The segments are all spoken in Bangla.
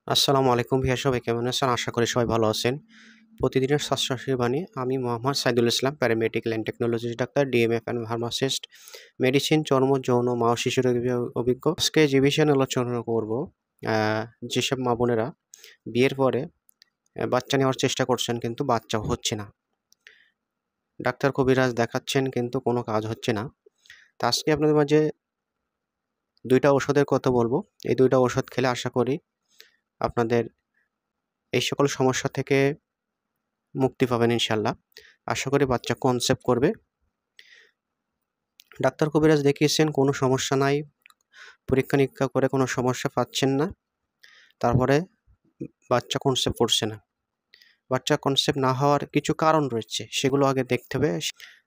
আসসালামু আলাইকুম ভাইয়া, সবাই কেমন আছেন? আশা করি সবাই ভালো আছেন। প্রতিদিনের স্বাস্থ্যসাথী বাণী, আমি Mohammad Saidul Islam, paramedical and technology doctor, DMF and pharmacist, medicine, চর্ম, যৌন, মা ও শিশু রোগ অভিজ্ঞ। আজকে যে বিষয়ে নিয়ে আলোচনা করব, যেসব মা বোনেরা বিয়ের পরে বাচ্চা নেওয়ার চেষ্টা করছেন কিন্তু বাচ্চা হচ্ছে না। ডাক্তার কবিরাজ দেখাচ্ছেন কিন্তু কোনো কাজ হচ্ছে না। তো আজকে আপনাদের মাঝে ২টা ওষুধের কথা বলবো। এই ২টা ওষুধ খেলে আশা করি আপনাদের এই সকল সমস্যা থেকে মুক্তি পাবেন ইনশাআল্লাহ। আশা করি বাচ্চা কনসেপ্ট করবে। ডাক্তার কবিরাজ দেখিয়েছেন, কোনো সমস্যা নাই। পরীক্ষা-নিরীক্ষা করে কোনো সমস্যা পাচ্ছেন না। তারপরে বাচ্চা কনসেপ্ট করছে না। বাচ্চা কনসেপ্ট না হওয়ার কিছু কারণ রয়েছে, সেগুলো আগে দেখতে হবে।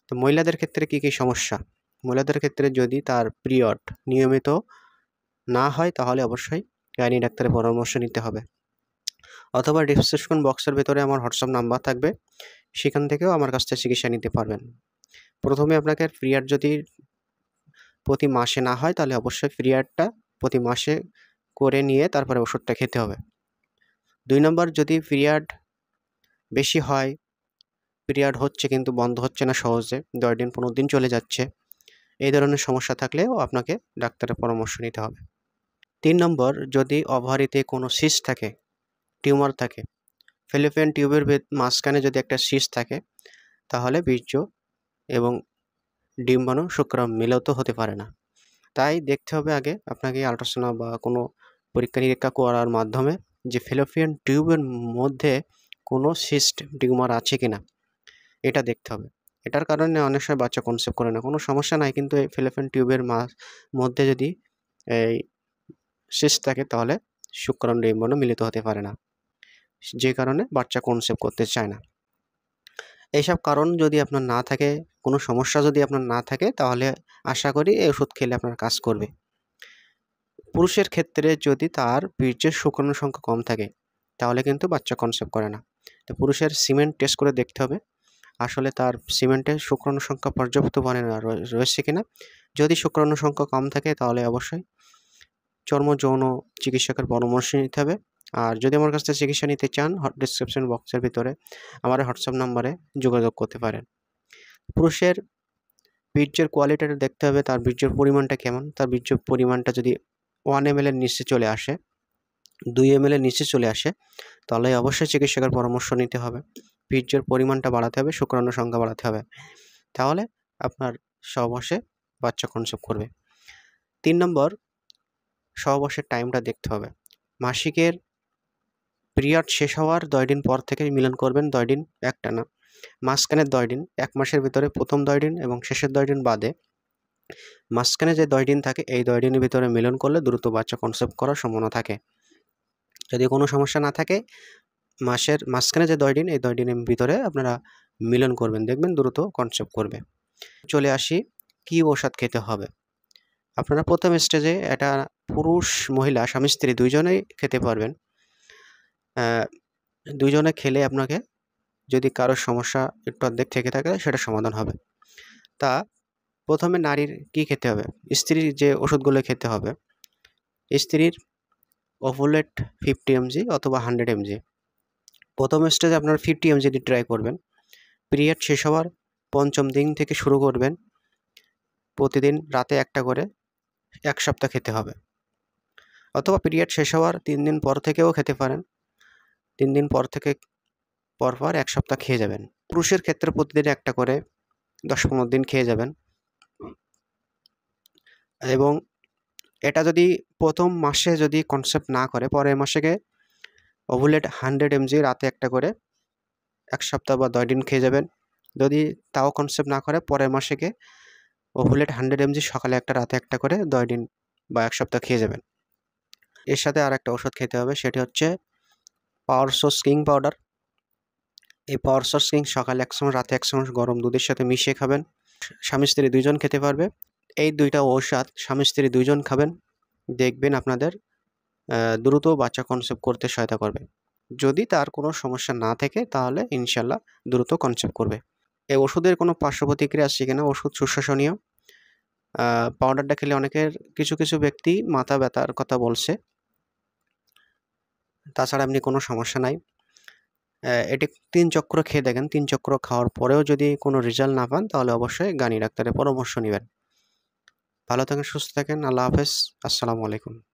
তো মহিলাদের ক্ষেত্রে কী সমস্যা? মহিলাদের ক্ষেত্রে যদি তার পিরিয়ড নিয়মিত না হয় তাহলে অবশ্যই গাইনি ডাক্তারের পরামর্শ নিতে হবে। অথবা ডিসক্রিপশন বক্সের ভেতরে আমার হোয়াটসঅ্যাপ নাম্বার থাকবে, সেখান থেকেও আমার কাছ থেকে চিকিৎসা নিতে পারবেন। প্রথমে আপনাকে পিরিয়ড যদি প্রতি মাসে না হয় তাহলে অবশ্যই পিরিয়ডটা প্রতি মাসে করে নিয়ে তারপরে ওষুধটা খেতে হবে। ২ নম্বর, যদি পিরিয়ড বেশি হয়, পিরিয়ড হচ্ছে কিন্তু বন্ধ হচ্ছে না সহজে, ১০ দিন ১৫ দিন চলে যাচ্ছে, এই ধরনের সমস্যা থাকলেও আপনাকে ডাক্তারের পরামর্শ নিতে হবে। ৩ নম্বর, যদি ওভারিতে কোনো সিস্ট থাকে, টিউমার থাকে, ফ্যালোপিয়ান টিউবের মাঝখানে যদি একটা সিস্ট থাকে, তাহলে বীর্য এবং ডিম্বাণু শুক্রাণু মিলিত হতে পারে না। তাই দেখতে হবে আগে আপনাকে আল্ট্রাসাউন্ড বা কোনো পরীক্ষা-নিরীক্ষা করার মাধ্যমে যে ফ্যালোপিয়ান টিউবের মধ্যে কোনো সিস্ট টিউমার আছে কিনা এটা দেখতে হবে। এটার কারণে অনেক সময় বাচ্চা কনসেপ্ট করে না। কোনো সমস্যা নাই, কিন্তু এই ফ্যালোপিয়ান টিউবের মধ্যে যদি এই সিস্ট থাকে তাহলে শুক্রাণু ডিম্বাণু মিলিত হতে পারে না, যে কারণে বাচ্চা কনসেপ্ট করতে চায় না। এইসব কারণ যদি আপনার না থাকে, কোনো সমস্যা যদি আপনার না থাকে, তাহলে আশা করি এই ওষুধ খেলে আপনার কাজ করবে। পুরুষের ক্ষেত্রে যদি তার বীর্যের শুক্রাণুর সংখ্যা কম থাকে তাহলে কিন্তু বাচ্চা কনসেপ্ট করে না। তো পুরুষের সিমেন্ট টেস্ট করে দেখতে হবে আসলে তার সিমেন্টের শুক্রাণুর সংখ্যা পর্যাপ্ত পরিমাণে রয়েছে কিনা। যদি শুক্রাণুর সংখ্যা কম থাকে তাহলে অবশ্যই চর্ম যৌন চিকিৎসকের পরামর্শ নিতে হবে। আর যদি আমার কাছ থেকে চিকিৎসা নিতে চান, ডিসক্রিপশন বক্সের ভিতরে আমার হোয়াটসঅ্যাপ নাম্বারে যোগাযোগ করতে পারেন। পুরুষের বীর্যের কোয়ালিটিটা দেখতে হবে, তার বীর্যের পরিমাণটা কেমন। তার বীর্যের পরিমাণটা যদি 1 ml এর নিচে চলে আসে, 2 ml এর নিচে চলে আসে, তাহলে অবশ্যই চিকিৎসকের পরামর্শ নিতে হবে। বীর্যের পরিমাণটা বাড়াতে হবে, শুক্রাণুর সংখ্যা বাড়াতে হবে, তাহলে আপনার সহবাসে বাচ্চা কনসেপ্ট করবে। ৩ নম্বর, সহবাসের টাইমটা দেখতে হবে। মাসিকের পিরিয়ড শেষ হওয়ার 10 দিন পর থেকে মিলন করবেন, 10 দিন একটানা। মাঝখানের 10 দিন, 1 মাসের ভিতরে প্রথম 10 দিন এবং শেষের 10 দিন বাদে মাঝখানে যে 10 দিন থাকে, এই 10 দিনের ভিতরে মিলন করলে দ্রুত বাচ্চা কনসেপ্ট করার সম্ভাবনা থাকে। যদি কোনো সমস্যা না থাকে, মাসের মাঝখানে যে 10 দিন, এই 10 দিনের ভিতরে আপনারা মিলন করবেন, দেখবেন দ্রুত কনসেপ্ট করবে। চলে আসি, কী ঔষধ খেতে হবে। আপনারা প্রথম স্টেজে এটা পুরুষ মহিলা স্বামী স্ত্রী দুইজনেই খেতে পারবেন। দুইজনে খেলে আপনাকে যদি কারো সমস্যা একটু অর্ধেক থেকে থাকে সেটা সমাধান হবে। তা প্রথমে নারীর কী খেতে হবে? স্ত্রীর যে ওষুধগুলো খেতে হবে, স্ত্রীর ওভুলেট 50 mg অথবা 100 mg। প্রথম স্টেজে আপনারা 50 mg দিয়ে ট্রাই করবেন। পিরিয়ড শেষ হওয়ার ৫ম দিন থেকে শুরু করবেন। প্রতিদিন রাতে একটা করে ১ সপ্তাহ খেতে হবে। অথবা পিরিয়ড শেষ হওয়ার ৩ দিন পর থেকেও খেতে পারেন। ৩ দিন পর থেকে পরপর ১ সপ্তাহ খেয়ে যাবেন। পুরুষের ক্ষেত্রে প্রতিদিন একটা করে ১০-১৫ দিন খেয়ে যাবেন। এবং এটা যদি প্রথম মাসে যদি কনসেপ্ট না করে, পরের মাসে ওভুলেট 100 mg রাতে একটা করে ১ সপ্তাহ বা 10 দিন খেয়ে যাবেন। যদি তাও কনসেপ্ট না করে, পরের মাসে ওভুলেট 100 mg সকালে একটা রাতে একটা করে 10 দিন বা 1 সপ্তাহ খেয়ে যাবেন। এর সাথে আর একটা ওষুধ খেতে হবে, সেটি হচ্ছে পাওয়ার সোর্স কিং পাউডার। এই পাওয়ার সোর্স কিং সকালে ১ চামচ, রাতে ১ চামচ গরম দুধের সাথে মিশিয়ে খাবেন। স্বামী স্ত্রী দুইজন খেতে পারবে। এই 2টা ঔষধ স্বামী স্ত্রী দুইজন খাবেন, দেখবেন আপনাদের দ্রুত বাচ্চা কনসেপ্ট করতে সহায়তা করবে। যদি তার কোনো সমস্যা না থাকে তাহলে ইনশাল্লাহ দ্রুত কনসেপ্ট করবে। এই ওষুধের কোনো পার্শ্ব প্রতিক্রিয়া আসছে কিনা, ওষুধ সুশাসনীয়। পাউডারটা খেলে অনেকের কিছু ব্যক্তি মাথা ব্যথার কথা বলছে। তাছাড়া এমনি কোনো সমস্যা নাই। এটি 3 চক্র খেয়ে দেখেন, 3 চক্র খাওয়ার পরেও যদি কোনো রেজাল্ট না পান তাহলে অবশ্যই গানি ডাক্তারের পরামর্শ নিবেন। ভালো থাকেন, সুস্থ থাকেন। আল্লাহ হাফেজ। আসসালামু আলাইকুম।